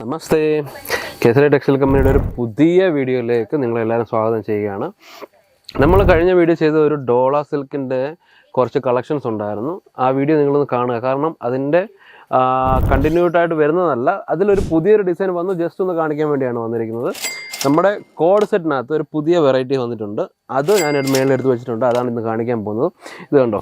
നമസ്തേ, Kesari textile കമ്പനിയുടെ ഒരു പുതിയ വീഡിയോയിലേക്ക് നിങ്ങളെല്ലാവരും സ്വാഗതം ചെയ്യുകയാണ്. നമ്മൾ കഴിഞ്ഞ വീഡിയോ ചെയ്ത ഒരു ഡോള സിൽക്കിൻ്റെ കുറച്ച് കളക്ഷൻസ് ഉണ്ടായിരുന്നു. ആ വീഡിയോ നിങ്ങളൊന്ന് കാണുക. കാരണം അതിൻ്റെ കണ്ടിന്യൂട്ടായിട്ട് വരുന്നതല്ല, അതിലൊരു പുതിയൊരു ഡിസൈൻ വന്നു ജസ്റ്റ് ഒന്ന് കാണിക്കാൻ വേണ്ടിയാണ് വന്നിരിക്കുന്നത്. നമ്മുടെ കോഡ് സെറ്റിനകത്ത് ഒരു പുതിയ വെറൈറ്റി വന്നിട്ടുണ്ട്. അത് ഞാൻ മേളിലെടുത്ത് വെച്ചിട്ടുണ്ട്. അതാണ് ഇന്ന് കാണിക്കാൻ പോകുന്നത്. ഇത് കണ്ടോ,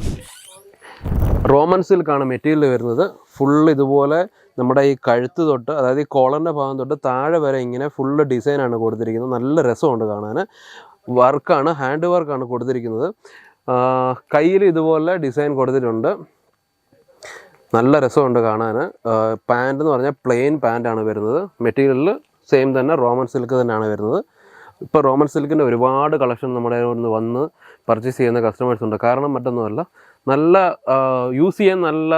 റോമൻ സിൽക്കാണ് മെറ്റീരിയൽ വരുന്നത്. ഫുള്ള് ഇതുപോലെ നമ്മുടെ ഈ കഴുത്ത് തൊട്ട്, അതായത് ഈ കോളറിൻ്റെ ഭാഗം തൊട്ട് താഴെ വരെ ഇങ്ങനെ ഫുള്ള് ഡിസൈനാണ് കൊടുത്തിരിക്കുന്നത്. നല്ല രസമുണ്ട് കാണാൻ. വർക്കാണ്, ഹാൻഡ് വർക്കാണ് കൊടുത്തിരിക്കുന്നത്. കയ്യിൽ ഇതുപോലെ ഡിസൈൻ കൊടുത്തിട്ടുണ്ട്. നല്ല രസമുണ്ട് കാണാൻ. പാൻറ് എന്ന് പറഞ്ഞാൽ പ്ലെയിൻ പാൻറ്റാണ് വരുന്നത്. മെറ്റീരിയലിൽ സെയിം തന്നെ റോമൻ സിൽക്ക് തന്നെയാണ് വരുന്നത്. ഇപ്പോൾ റോമൻ സിൽക്കിൻ്റെ ഒരുപാട് കളക്ഷൻ നമ്മുടെ വന്ന് പർച്ചേസ് ചെയ്യുന്ന കസ്റ്റമേഴ്സ് ഉണ്ട്. കാരണം മറ്റൊന്നുമല്ല, നല്ല യൂസ് ചെയ്യാൻ നല്ല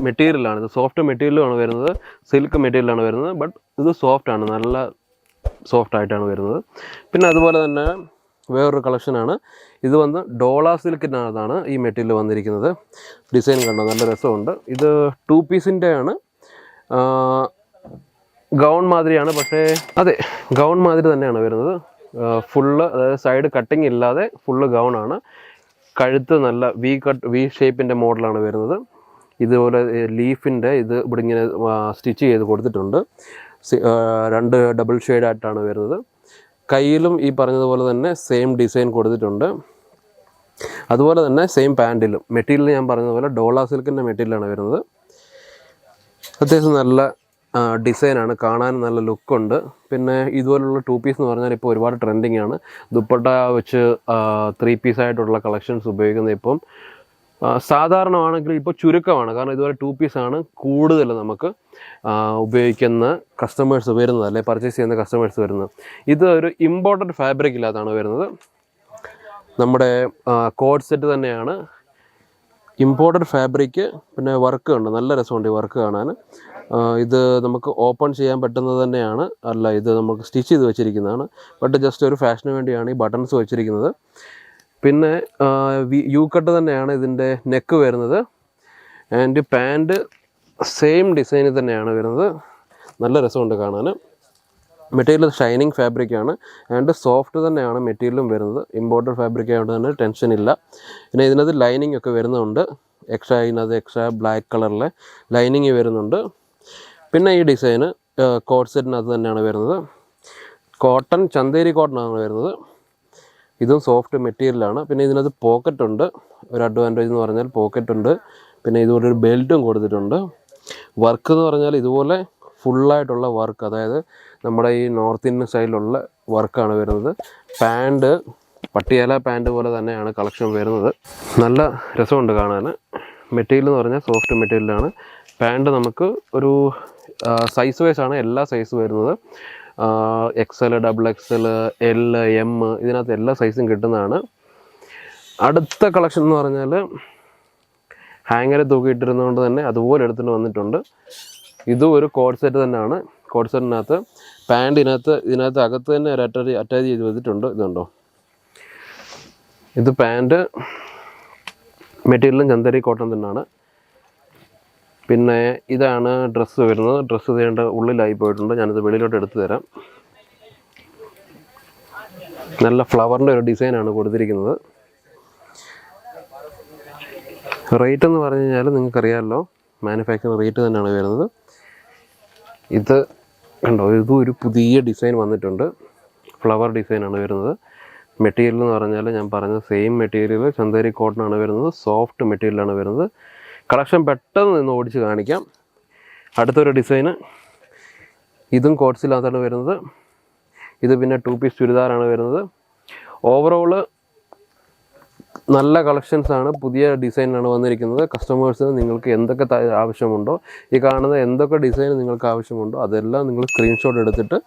മെറ്റീരിയലാണ്. ഇത് സോഫ്റ്റ് മെറ്റീരിയലാണ് വരുന്നത്, സിൽക്ക് മെറ്റീരിയലാണ് വരുന്നത്. ബട്ട് ഇത് സോഫ്റ്റാണ്, നല്ല സോഫ്റ്റായിട്ടാണ് വരുന്നത്. പിന്നെ അതുപോലെ തന്നെ വേറൊരു കളക്ഷനാണ് ഇത്. വന്ന് ഡോള സിൽക്കിനകത്താണ് ഈ മെറ്റീരിയൽ വന്നിരിക്കുന്നത്. ഡിസൈൻ കണ്ടോ, നല്ല രസമുണ്ട്. ഇത് 2 പീസിൻ്റെയാണ്. ഗൗൺ മാതിരിയാണ്, പക്ഷേ അതെ, ഗൗൺ മാതിരി തന്നെയാണ് വരുന്നത്. ഫുള്ള്, അതായത് സൈഡ് കട്ടിങ് ഇല്ലാതെ ഫുള്ള് ഗൗണാണ്. കഴുത്ത് നല്ല വി ഷേപ്പിൻ്റെ മോഡലാണ് വരുന്നത്. ഇതുപോലെ ലീഫിൻ്റെ ഇത് ഇവിടെ ഇങ്ങനെ സ്റ്റിച്ച് ചെയ്ത് കൊടുത്തിട്ടുണ്ട്. 2 ഡബിൾ ഷെയ്ഡായിട്ടാണ് വരുന്നത്. കയ്യിലും ഈ പറഞ്ഞതുപോലെ തന്നെ സെയിം ഡിസൈൻ കൊടുത്തിട്ടുണ്ട്. അതുപോലെ തന്നെ സെയിം പാൻറ്റിലും മെറ്റീരിയൽ ഞാൻ പറഞ്ഞതുപോലെ ഡോള സിൽക്കിൻ്റെ മെറ്റീരിയലാണ് വരുന്നത്. അത്യാവശ്യം നല്ല ഡിസൈനാണ്, കാണാൻ നല്ല ലുക്കുണ്ട്. പിന്നെ ഇതുപോലുള്ള 2 പീസ് എന്ന് പറഞ്ഞാൽ ഇപ്പോൾ ഒരുപാട് ട്രെൻഡിങ് ആണ്. ദുപ്പട്ട വെച്ച് 3 പീസായിട്ടുള്ള കളക്ഷൻസ് ഉപയോഗിക്കുന്നത് ഇപ്പം സാധാരണമാണെങ്കിൽ ഇപ്പോൾ ചുരുക്കമാണ്. കാരണം ഇതുപോലെ 2 പീസാണ് കൂടുതൽ നമുക്ക് ഉപയോഗിക്കുന്ന കസ്റ്റമേഴ്സ് വരുന്നത്, അല്ലെ പർച്ചേസ് ചെയ്യുന്ന കസ്റ്റമേഴ്സ് വരുന്നത്. ഇത് ഒരു ഇമ്പോർട്ടഡ് ഫാബ്രിക്കില്ലാതാണ് വരുന്നത്. നമ്മുടെ കോഡ് സെറ്റ് തന്നെയാണ്, ഇമ്പോർട്ടഡ് ഫാബ്രിക്ക്. പിന്നെ വർക്ക് ഉണ്ട്, നല്ല രസമുണ്ട് ഈ വർക്ക് കാണാൻ. ഇത് നമുക്ക് ഓപ്പൺ ചെയ്യാൻ പറ്റുന്നത് തന്നെയാണ്, അല്ല ഇത് നമുക്ക് സ്റ്റിച്ച് ചെയ്ത് വെച്ചിരിക്കുന്നതാണ്. ബട്ട് ജസ്റ്റ് ഒരു ഫാഷന് വേണ്ടിയാണ് ഈ ബട്ടൺസ് വെച്ചിരിക്കുന്നത്. പിന്നെ യു കട്ട് തന്നെയാണ് ഇതിൻ്റെ നെക്ക് വരുന്നത്. ആൻഡ് പാൻറ്റ് സെയിം ഡിസൈനിൽ തന്നെയാണ് വരുന്നത്. നല്ല രസമുണ്ട് കാണാൻ. മെറ്റീരിയൽ ഷൈനിങ് ഫാബ്രിക്കാണ് ആൻഡ് സോഫ്റ്റ് തന്നെയാണ് മെറ്റീരിയലും വരുന്നത്. ഇമ്പോർട്ടഡ് ഫാബ്രിക് ആയതുകൊണ്ട് തന്നെ ടെൻഷൻ ഇല്ല. പിന്നെ ഇതിനകത്ത് ലൈനിങ് ഒക്കെ വരുന്നുണ്ട്. എക്സ്ട്രാ ബ്ലാക്ക് കളറിലെ ലൈനിങ് വരുന്നുണ്ട്. പിന്നെ ഈ ഡിസൈന് കോഡ് സെറ്റിനകത്ത് തന്നെയാണ് വരുന്നത്. കോട്ടൺ, ചന്തേരി കോട്ടനാണ് വരുന്നത്. ഇതും സോഫ്റ്റ് മെറ്റീരിയലാണ്. പിന്നെ ഇതിനകത്ത് പോക്കറ്റ് ഉണ്ട്. ഒരു അഡ്വാൻറ്റേജ് എന്ന് പറഞ്ഞാൽ പോക്കറ്റ് ഉണ്ട്. പിന്നെ ഇതുപോലെ ഒരു ബെൽറ്റും കൊടുത്തിട്ടുണ്ട്. വർക്ക് എന്ന് പറഞ്ഞാൽ ഇതുപോലെ ഫുള്ളായിട്ടുള്ള വർക്ക്, അതായത് നമ്മുടെ ഈ നോർത്ത് ഇന്ത്യൻ സ്റ്റൈലിലുള്ള വർക്കാണ് വരുന്നത്. പാൻറ്റ് പട്ടിയാല പാൻറ്റ് പോലെ തന്നെയാണ് കളക്ഷൻ വരുന്നത്. നല്ല രസമുണ്ട് കാണാൻ. മെറ്റീരിയൽ എന്ന് പറഞ്ഞാൽ സോഫ്റ്റ് മെറ്റീരിയലാണ്. പാൻറ്റ് നമുക്ക് ഒരു സൈസ് വൈസാണ് എല്ലാ സൈസും വരുന്നത്. XL, XXL, L, M, ഇതിനകത്ത് എല്ലാ സൈസും കിട്ടുന്നതാണ്. അടുത്ത കളക്ഷൻ എന്ന് പറഞ്ഞാൽ ഹാങ്ങർ തൂക്കിയിട്ടിരുന്നതുകൊണ്ട് തന്നെ അതുപോലെ എടുത്തിട്ട് വന്നിട്ടുണ്ട്. ഇതും ഒരു കോഡ് സെറ്റ് തന്നെയാണ്. കോഡ് സെറ്റിനകത്ത് പാൻറ്റ് ഇതിനകത്ത് അകത്ത് തന്നെ ഒരു അറ്റാച്ച് ചെയ്ത് വെച്ചിട്ടുണ്ട്. ഇതുണ്ടോ, ഇത് പാൻറ്റ് മെറ്റീരിയലും ചന്തേരി കോട്ടൺ തന്നെയാണ്. പിന്നെ ഇതാണ് ഡ്രസ്സ് വരുന്നത്. ഡ്രസ്സ് ചെയ്യേണ്ട ഉള്ളിലായി പോയിട്ടുണ്ട്. ഞാനിത് വെളിയിലോട്ട് എടുത്തു തരാം. നല്ല ഫ്ലവറിൻ്റെ ഒരു ഡിസൈനാണ് കൊടുത്തിരിക്കുന്നത്. റേറ്റ് എന്ന് പറഞ്ഞു കഴിഞ്ഞാൽ നിങ്ങൾക്കറിയാമല്ലോ, മാനുഫാക്ചറിങ് റേറ്റ് തന്നെയാണ് വരുന്നത്. ഇത് കണ്ടോ, ഇതും ഒരു പുതിയ ഡിസൈൻ വന്നിട്ടുണ്ട്. ഫ്ലവർ ഡിസൈനാണ് വരുന്നത്. മെറ്റീരിയൽ എന്ന് പറഞ്ഞാൽ ഞാൻ പറഞ്ഞ സെയിം മെറ്റീരിയൽ ചന്തേരി കോട്ടനാണ് വരുന്നത്. സോഫ്റ്റ് മെറ്റീരിയലാണ് വരുന്നത്. കളക്ഷൻ പെട്ടെന്ന് നിന്ന് ഓടിച്ച് കാണിക്കാം. അടുത്തൊരു ഡിസൈന്, ഇതും കോട്സിനകത്താണ് വരുന്നത്. ഇത് പിന്നെ 2 പീസ് ചുരിദാറാണ് വരുന്നത്. ഓവറോള് നല്ല കളക്ഷൻസാണ്, പുതിയ ഡിസൈനാണ് വന്നിരിക്കുന്നത്. കസ്റ്റമേഴ്സിന് നിങ്ങൾക്ക് എന്തൊക്കെ ആവശ്യമുണ്ടോ, ഈ കാണുന്ന എന്തൊക്കെ ഡിസൈൻ നിങ്ങൾക്ക് ആവശ്യമുണ്ടോ അതെല്ലാം നിങ്ങൾ സ്ക്രീൻഷോട്ട് എടുത്തിട്ട്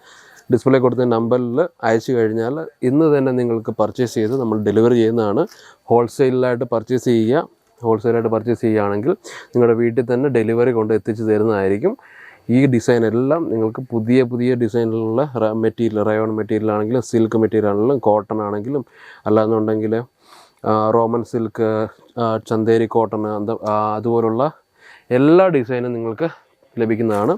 ഡിസ്പ്ലേ കൊടുത്ത നമ്പറിൽ അയച്ചു കഴിഞ്ഞാൽ ഇന്ന് തന്നെ നിങ്ങൾക്ക് പർച്ചേസ് ചെയ്ത് നമ്മൾ ഡെലിവറി ചെയ്യുന്നതാണ്. ഹോൾസെയിലായിട്ട് പർച്ചേസ് ചെയ്യുകയാണെങ്കിൽ നിങ്ങളുടെ വീട്ടിൽ തന്നെ ഡെലിവറി കൊണ്ട് എത്തിച്ച് തരുന്നതായിരിക്കും. ഈ ഡിസൈൻ എല്ലാം നിങ്ങൾക്ക് പുതിയ ഡിസൈനിലുള്ള മെറ്റീരിയൽ, റയോൺ മെറ്റീരിയൽ ആണെങ്കിലും സിൽക്ക് മെറ്റീരിയൽ ആണെങ്കിലും കോട്ടൺ ആണെങ്കിലും അല്ലാന്നുണ്ടെങ്കിൽ റോമൻ സിൽക്ക്, ചന്തേരി കോട്ടൺ, അതുപോലുള്ള എല്ലാ ഡിസൈനും നിങ്ങൾക്ക് ലഭിക്കുന്നതാണ്.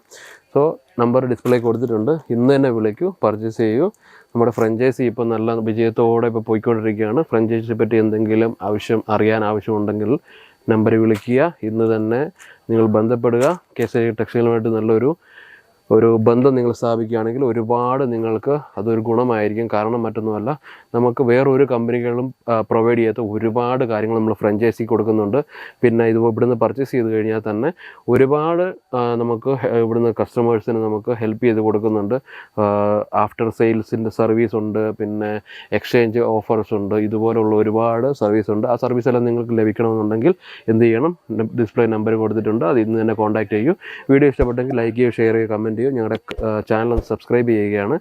സോ നമ്പർ ഡിസ്പ്ലേ കൊടുത്തിട്ടുണ്ട്. ഇന്ന് തന്നെ വിളിക്കൂ, പർച്ചേസ് ചെയ്യൂ. നമ്മുടെ ഫ്രാഞ്ചൈസി ഇപ്പോൾ നല്ല വിജയത്തോടെ ഇപ്പോൾ പോയിക്കൊണ്ടിരിക്കുകയാണ്. ഫ്രാഞ്ചൈസിയെ പറ്റി എന്തെങ്കിലും അറിയാൻ ആവശ്യമുണ്ടെങ്കിൽ നമ്പറിൽ വിളിക്കുക. ഇന്ന് തന്നെ നിങ്ങൾ ബന്ധപ്പെടുക. കേസരി ടെക്സ്റ്റൈലുമായിട്ട് നല്ലൊരു ബന്ധം നിങ്ങൾ സ്ഥാപിക്കുകയാണെങ്കിൽ ഒരുപാട് നിങ്ങൾക്ക് അതൊരു ഗുണമായിരിക്കും. കാരണം മറ്റൊന്നുമല്ല, നമുക്ക് വേറൊരു കമ്പനികളും പ്രൊവൈഡ് ചെയ്യാത്ത ഒരുപാട് കാര്യങ്ങൾ നമ്മൾ ഫ്രാഞ്ചൈസി കൊടുക്കുന്നുണ്ട്. പിന്നെ ഇവിടുന്ന് പർച്ചേസ് ചെയ്ത് കഴിഞ്ഞാൽ തന്നെ ഒരുപാട് നമുക്ക് ഇവിടുന്ന് കസ്റ്റമേഴ്സിന് നമുക്ക് ഹെൽപ്പ് ചെയ്ത് കൊടുക്കുന്നുണ്ട്. ആഫ്റ്റർ സെയിൽസിൻ്റെ സർവീസ് ഉണ്ട്, പിന്നെ എക്സ്ചേഞ്ച് ഓഫേഴ്സ് ഉണ്ട്, ഇതുപോലുള്ള ഒരുപാട് സർവീസ് ഉണ്ട്. ആ സർവീസ് എല്ലാം നിങ്ങൾക്ക് ലഭിക്കണമെന്നുണ്ടെങ്കിൽ എന്ത് ചെയ്യണം? ഡിസ്പ്ലേ നമ്പർ കൊടുത്തിട്ടുണ്ട്, അത് ഇന്ന് തന്നെ കോൺടാക്റ്റ് ചെയ്യൂ. വീഡിയോ ഇഷ്ടപ്പെട്ടെങ്കിൽ ലൈക്ക് ചെയ്യുക, ഷെയർ ചെയ്യുക, കമൻറ്റ് ചെയ്യുക. ഞങ്ങളുടെ ചാനൽ ഒന്ന് സബ്സ്ക്രൈബ് ചെയ്യുകയാണ്.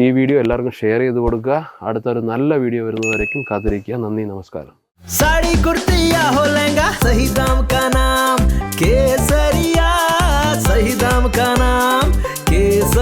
ഈ വീഡിയോ എല്ലാവർക്കും ഷെയർ ചെയ്ത് കൊടുക്കുക. അടുത്തൊരു നല്ല വീഡിയോ വരുന്നവരേക്കും കാത്തിരിക്കുക. നന്ദി, നമസ്കാരം. साड़ी कुर्ती या हो लहंगा, सही दाम का नाम केसरिया, सही दाम का नाम केसरिया.